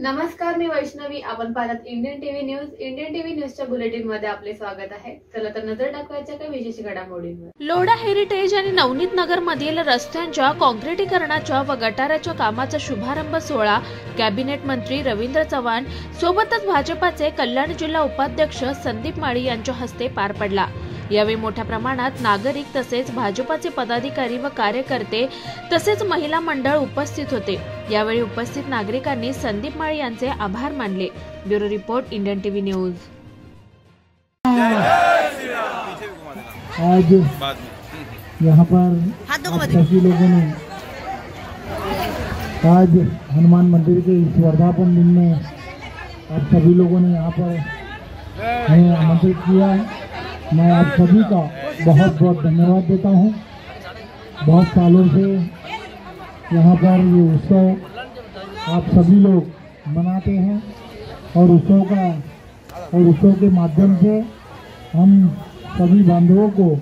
नमस्कार, मी वैष्णवी. आपण पाहतात Indian TV news. Indian TV न्यूजच्या बुलेटिन मध्ये आपले स्वागत आहे. चला तर नजर टाकवायच्या काही विशेष घडामोडींवर. लोढा हेरिटेज आणि नवनीत नगर मधील रस्त्यांच्या काँक्रिटीकरणाच्या व गटाराच्या कामाचा शुभारंभ सोहळा कॅबिनेट मंत्री रवींद्र चव्हाण सोबतच भाजपाचे कल्याण जिल्हा उपाध्यक्ष संदीप माळी यांच्या हस्ते पार पडला. यावेळी मोठ्या प्रमाणात नागरिक तसेच भाजपाचे पदाधिकारी व कार्यकर्ते तसेच महिला मंडळ उपस्थित होते. यावेळी उपस्थित नागरिकांनी संदीप माळी यांचे आभार मानले. Bureau report, Indian TV news. आज यहाँ पर सभी लोगों ने आज हनुमान मंदिर के इस वर्धापन दिन में आप सभी लोगों ने यहाँ पर हमें आमंत्रित किया है. मैं आप सभी का बहुत बहुत धन्यवाद देता हूँ. बहुत सालों से यहाँ पर ये उत्सव आप सभी लोग मनाते हैं और उत्सव के माध्यम से हम सभी बांधवों को,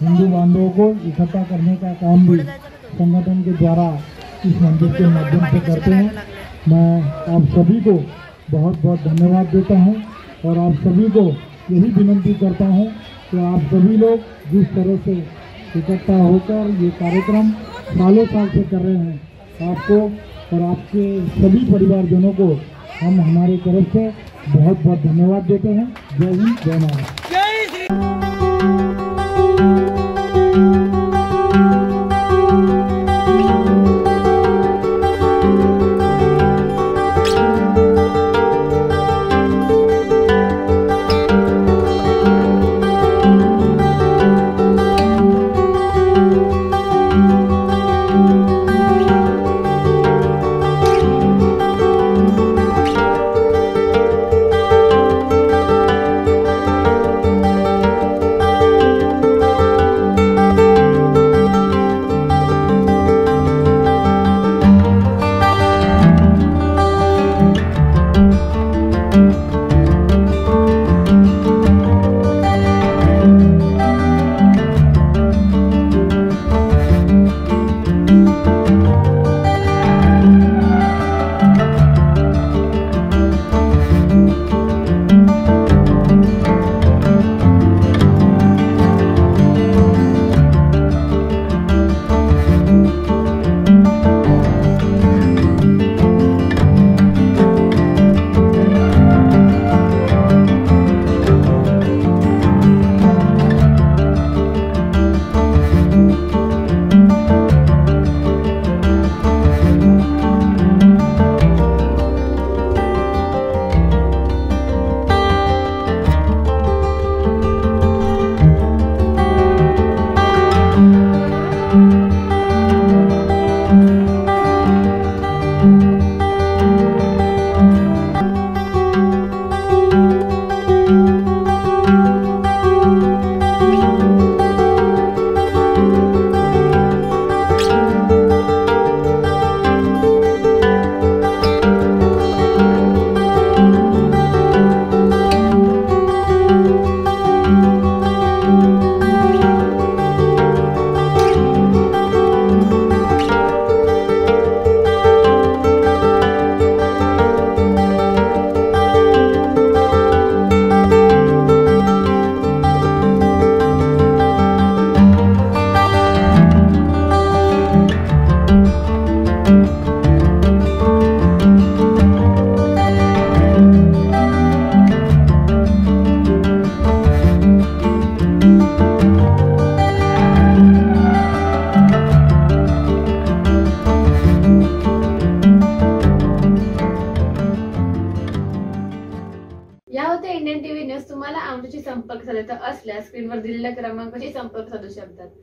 हिंदू बांधवों को इकट्ठा करने का काम भी संगठन के द्वारा इस मंदिर के माध्यम से करते हैं. मैं आप सभी को बहुत बहुत धन्यवाद देता हूँ और आप सभी को यही विनंती करता हूँ कि आप सभी लोग जिस तरह से इकट्ठा होकर ये कार्यक्रम सालों साल से कर रहे हैं, आपको और आपके सभी परिवारजनों को हम हमारे तरफ से बहुत बहुत धन्यवाद देते हैं. जय हिंद, जय महाराष्ट्र. या होत्या इंडियन टीव्ही न्यूज. तुम्हाला आमच्याशी संपर्क साधायचा असल्यास स्क्रीनवर दिलेल्या क्रमांकाशी संपर्क साधू शकतात.